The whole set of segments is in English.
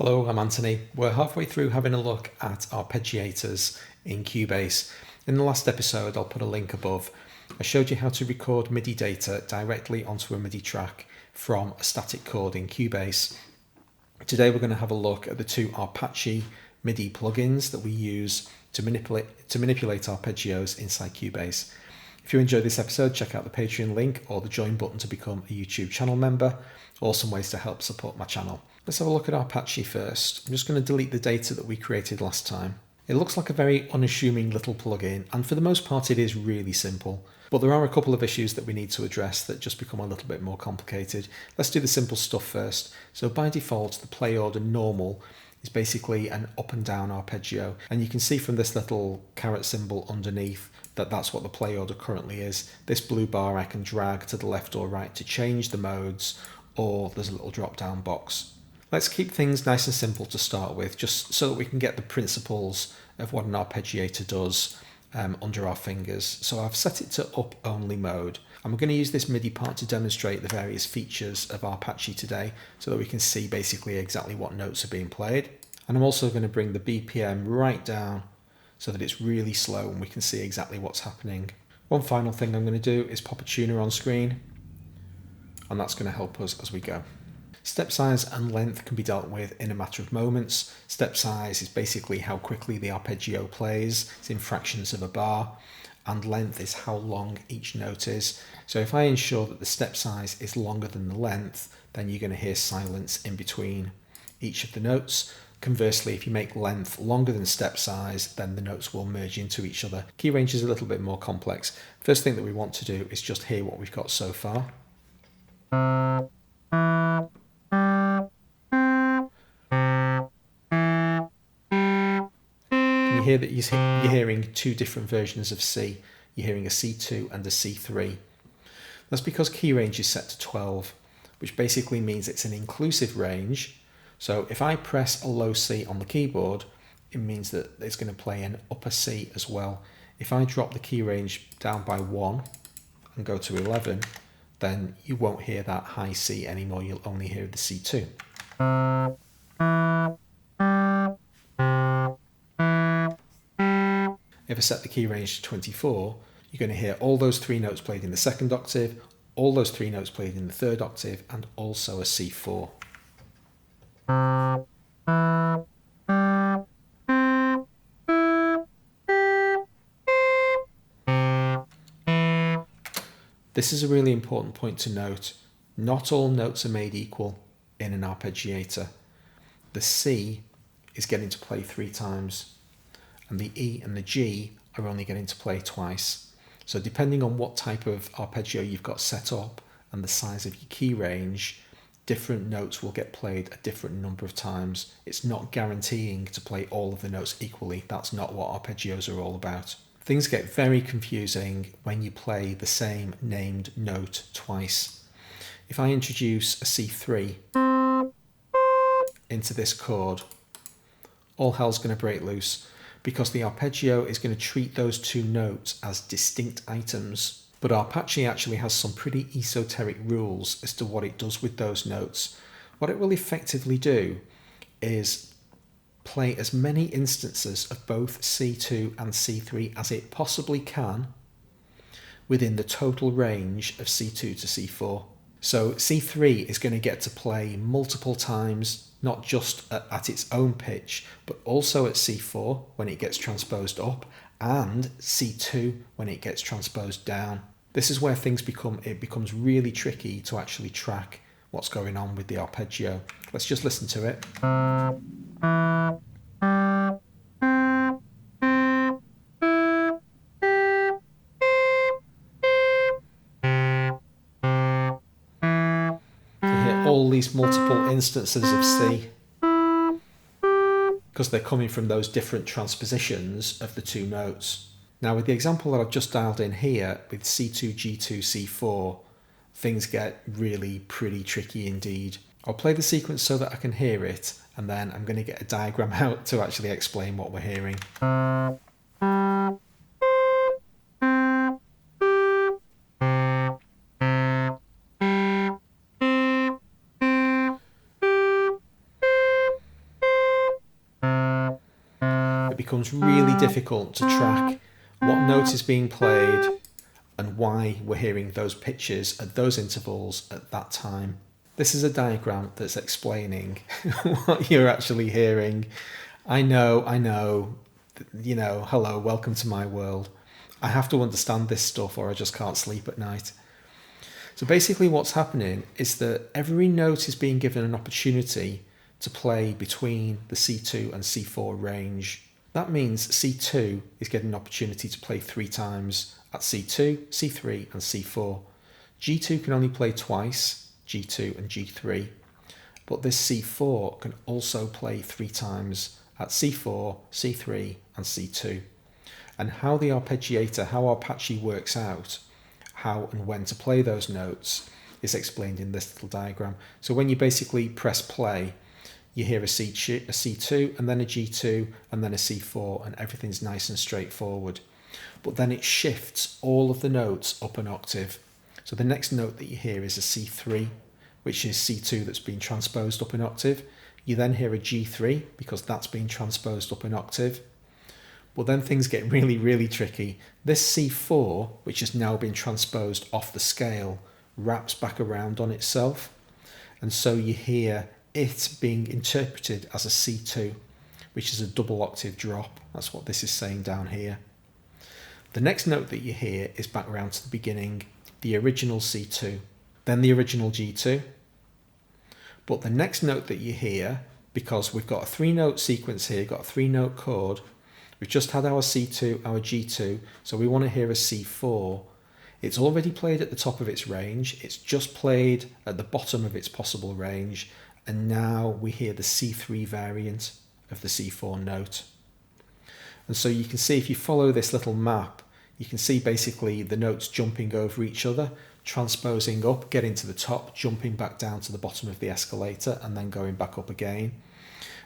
Hello, I'm Anthony. We're halfway through having a look at arpeggiators in Cubase. In the last episode, I'll put a link above. I showed you how to record MIDI data directly onto a MIDI track from a static chord in Cubase. Today we're going to have a look at the two Arpache MIDI plugins that we use to manipulate arpeggios inside Cubase. If you enjoyed this episode, check out the Patreon link or the join button to become a YouTube channel member, or some ways to help support my channel. Let's have a look at Arpache first. I'm just going to delete the data that we created last time. It looks like a very unassuming little plugin, and for the most part it is really simple. But there are a couple of issues that we need to address that just become a little bit more complicated. Let's do the simple stuff first. So by default, the play order normal is basically an up and down arpeggio, and you can see from this little caret symbol underneath that that's what the play order currently is. This blue bar I can drag to the left or right to change the modes, or there's a little drop down box. Let's keep things nice and simple to start with, just so that we can get the principles of what an arpeggiator does under our fingers. So I've set it to up only mode. I'm going to use this MIDI part to demonstrate the various features of Arpache today, so that we can see basically exactly what notes are being played. And I'm also going to bring the BPM right down so that it's really slow and we can see exactly what's happening. One final thing I'm going to do is pop a tuner on screen, and that's going to help us as we go. Step size and length can be dealt with in a matter of moments. Step size is basically how quickly the arpeggio plays. It's in fractions of a bar. And length is how long each note is. So if I ensure that the step size is longer than the length, then you're going to hear silence in between each of the notes. Conversely, if you make length longer than step size, then the notes will merge into each other. Key range is a little bit more complex. First thing that we want to do is just hear what we've got so far. You hear that you're hearing two different versions of C. You're hearing a C2 and a C3. That's because key range is set to 12, which basically means it's an inclusive range. So if I press a low C on the keyboard, it means that it's going to play an upper C as well. If I drop the key range down by 1 and go to 11, then you won't hear that high C anymore. You'll only hear the C2. If I set the key range to 24, you're going to hear all those three notes played in the second octave, all those three notes played in the third octave, and also a C4. This is a really important point to note. Not all notes are made equal in an arpeggiator. The C is getting to play 3 times, and the E and the G are only getting to play twice. So depending on what type of arpeggio you've got set up and the size of your key range, different notes will get played a different number of times. It's not guaranteeing to play all of the notes equally. That's not what arpeggios are all about. Things get very confusing when you play the same named note twice. If I introduce a C3 into this chord, all hell's going to break loose, because the arpeggio is going to treat those two notes as distinct items. But Arpache actually has some pretty esoteric rules as to what it does with those notes. What it will effectively do is play as many instances of both C2 and C3 as it possibly can within the total range of C2 to C4. So C3 is going to get to play multiple times, not just at its own pitch, but also at C4 when it gets transposed up, and C2 when it gets transposed down. This is where it becomes really tricky to actually track what's going on with the arpeggio. Let's just listen to it. All these multiple instances of C, because they're coming from those different transpositions of the two notes. Now with the example that I've just dialed in here with C2, G2, C4, things get really pretty tricky indeed. I'll play the sequence so that I can hear it, and then I'm going to get a diagram out to actually explain what we're hearing. becomes really difficult to track what note is being played and why we're hearing those pitches at those intervals at that time. This is a diagram that's explaining what you're actually hearing. I know, hello, welcome to my world. I have to understand this stuff or I just can't sleep at night. So basically what's happening is that every note is being given an opportunity to play between the C2 and C4 range. That means C2 is getting an opportunity to play 3 times at C2, C3 and C4. G2 can only play twice, G2 and G3, but this C4 can also play 3 times at C4, C3 and C2. And how the arpeggiator, how Arpache works out how and when to play those notes is explained in this little diagram. So when you basically press play, you hear a C2 and then a G2 and then a C4, and everything's nice and straightforward. But then it shifts all of the notes up an octave. So the next note that you hear is a C3, which is C2 that's been transposed up an octave. You then hear a G3 because that's been transposed up an octave. But then things get really, really tricky. This C4, which has now been transposed off the scale, wraps back around on itself. And so you hear it being interpreted as a C2, which is a double octave drop. That's what this is saying down here. The next note that you hear is back around to the beginning, the original C2, then the original G2. But the next note that you hear, because we've got a 3-note sequence here, got a 3-note chord, we've just had our C2, our G2, so we want to hear a C4. It's already played at the top of its range, it's just played at the bottom of its possible range, and now we hear the C3 variant of the C4 note. And so you can see, if you follow this little map, you can see basically the notes jumping over each other, transposing up, getting to the top, jumping back down to the bottom of the escalator, and then going back up again.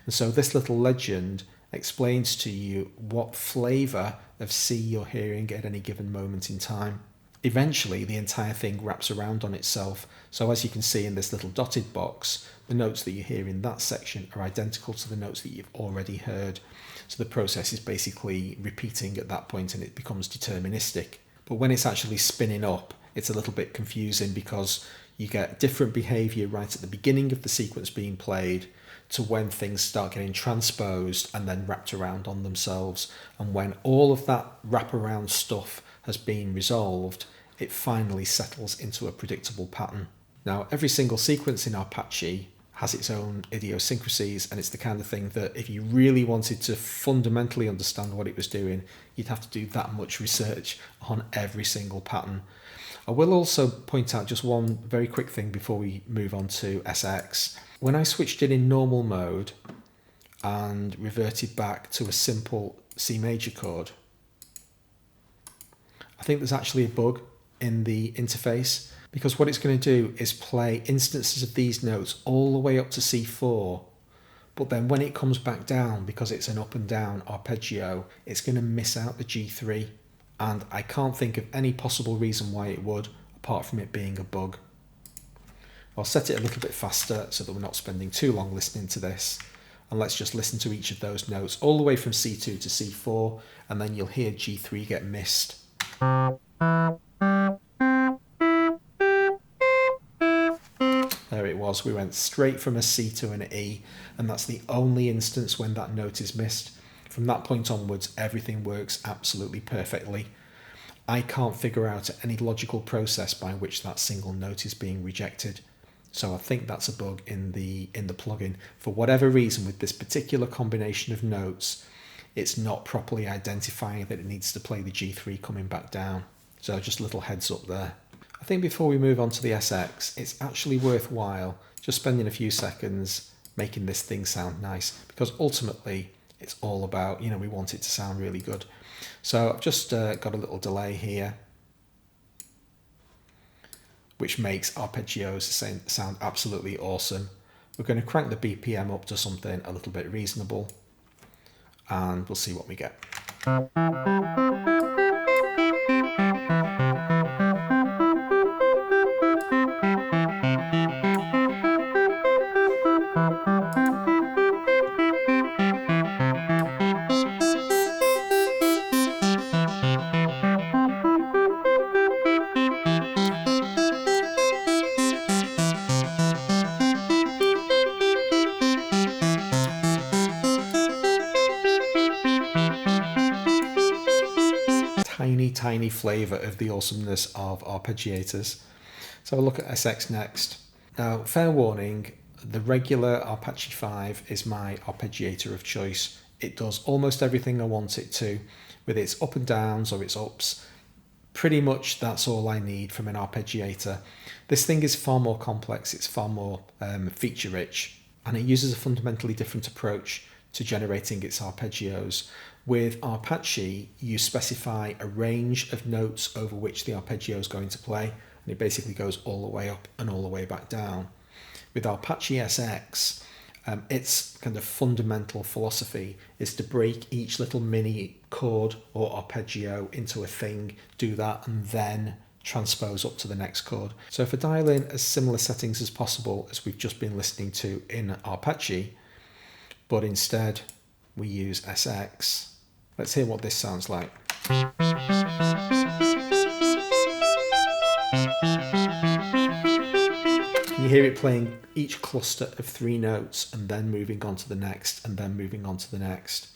And so this little legend explains to you what flavour of C you're hearing at any given moment in time. Eventually, the entire thing wraps around on itself. So as you can see in this little dotted box, the notes that you hear in that section are identical to the notes that you've already heard. So the process is basically repeating at that point and it becomes deterministic. But when it's actually spinning up, it's a little bit confusing because you get different behaviour right at the beginning of the sequence being played to when things start getting transposed and then wrapped around on themselves. And when all of that wraparound stuff has been resolved, it finally settles into a predictable pattern. Now, every single sequence in Arpache has its own idiosyncrasies, and it's the kind of thing that if you really wanted to fundamentally understand what it was doing, you'd have to do that much research on every single pattern. I will also point out just one very quick thing before we move on to SX. When I switched it in normal mode and reverted back to a simple C major chord, I think there's actually a bug in the interface, because what it's going to do is play instances of these notes all the way up to C4, but then when it comes back down, because it's an up and down arpeggio, it's going to miss out the G3, and I can't think of any possible reason why it would, apart from it being a bug. I'll set it a little bit faster so that we're not spending too long listening to this, and let's just listen to each of those notes all the way from C2 to C4, and then you'll hear G3 get missed. There it was, we went straight from a C to an E, and that's the only instance when that note is missed. From that point onwards, everything works absolutely perfectly. I can't figure out any logical process by which that single note is being rejected. So I think that's a bug in the plugin. For whatever reason, with this particular combination of notes, it's not properly identifying that it needs to play the G3 coming back down. So just a little heads up there. I think before we move on to the SX, it's actually worthwhile just spending a few seconds making this thing sound nice, because ultimately it's all about, we want it to sound really good. So I've just got a little delay here, which makes Arpeggios sound absolutely awesome. We're going to crank the BPM up to something a little bit reasonable, and we'll see what we get. tiny flavour of the awesomeness of arpeggiators. So I'll look at SX next. Now, fair warning, the regular Arpache 5 is my arpeggiator of choice. It does almost everything I want it to, with its up and downs or its ups. Pretty much that's all I need from an arpeggiator. This thing is far more complex, it's far more feature rich, and it uses a fundamentally different approach to generating its arpeggios. With Arpache, you specify a range of notes over which the arpeggio is going to play, and it basically goes all the way up and all the way back down. With Arpache SX, its kind of fundamental philosophy is to break each little mini chord or arpeggio into a thing, do that, and then transpose up to the next chord. So if I dial in as similar settings as possible as we've just been listening to in Arpache, but instead we use SX, let's hear what this sounds like. You hear it playing each cluster of 3 notes and then moving on to the next and then moving on to the next.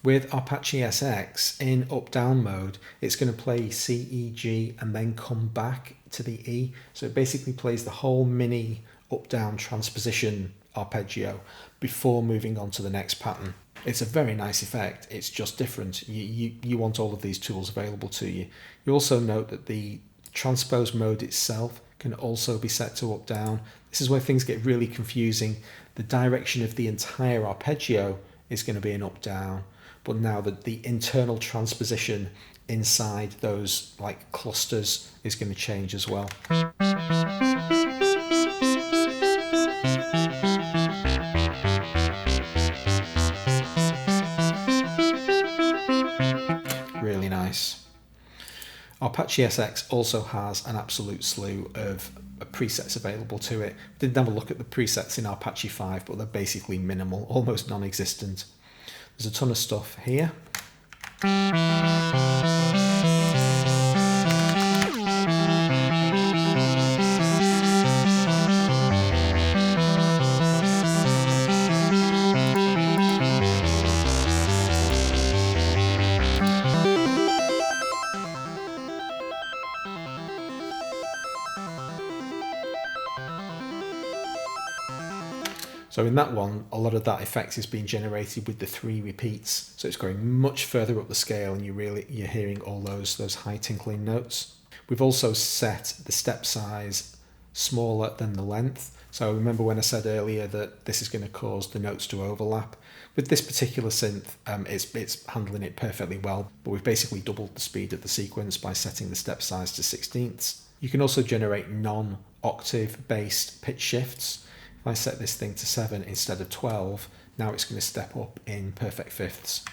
With Arpache SX in up-down mode, it's going to play C, E, G and then come back to the E. So it basically plays the whole mini up-down transposition arpeggio before moving on to the next pattern. It's a very nice effect, it's just different. You want all of these tools available to you. You also note that the transpose mode itself can also be set to up down. This is where things get really confusing. The direction of the entire arpeggio is going to be an up down, but now that the internal transposition inside those like clusters is going to change as well. Really nice. Arpache SX also has an absolute slew of presets available to it. Didn't have a look at the presets in Arpache 5, but they're basically minimal, almost non-existent. There's a ton of stuff here. So in that one, a lot of that effect is being generated with the 3 repeats. So it's going much further up the scale and you're hearing all those high tinkling notes. We've also set the step size smaller than the length. So remember when I said earlier that this is going to cause the notes to overlap. With this particular synth, it's handling it perfectly well, but we've basically doubled the speed of the sequence by setting the step size to 1/16. You can also generate non-octave based pitch shifts. If I set this thing to 7 instead of 12, now it's going to step up in perfect fifths.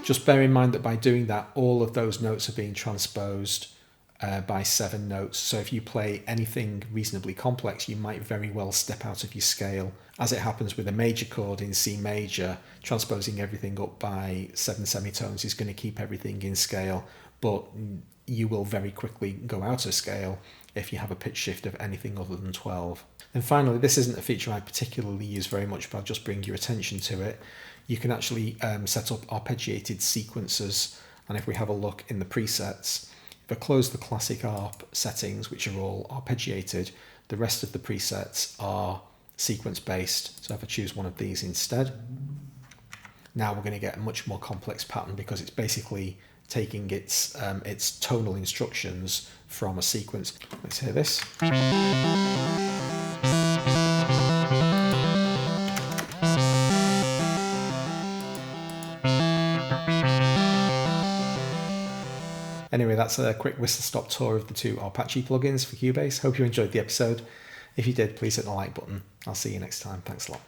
Just bear in mind that by doing that, all of those notes are being transposed by 7 notes. So if you play anything reasonably complex, you might very well step out of your scale. As it happens with a major chord in C major, transposing everything up by 7 semitones is going to keep everything in scale, but you will very quickly go out of scale if you have a pitch shift of anything other than 12. And finally, this isn't a feature I particularly use very much, but I'll just bring your attention to it. You can actually set up arpeggiated sequences, and if we have a look in the presets, if I close the classic ARP settings, which are all arpeggiated, the rest of the presets are sequence based. So if I choose one of these instead, now we're going to get a much more complex pattern because it's basically taking its tonal instructions from a sequence. Let's hear this. Anyway, that's a quick whistle-stop tour of the 2 Arpache plugins for Cubase. Hope you enjoyed the episode. If you did, please hit the like button. I'll see you next time. Thanks a lot.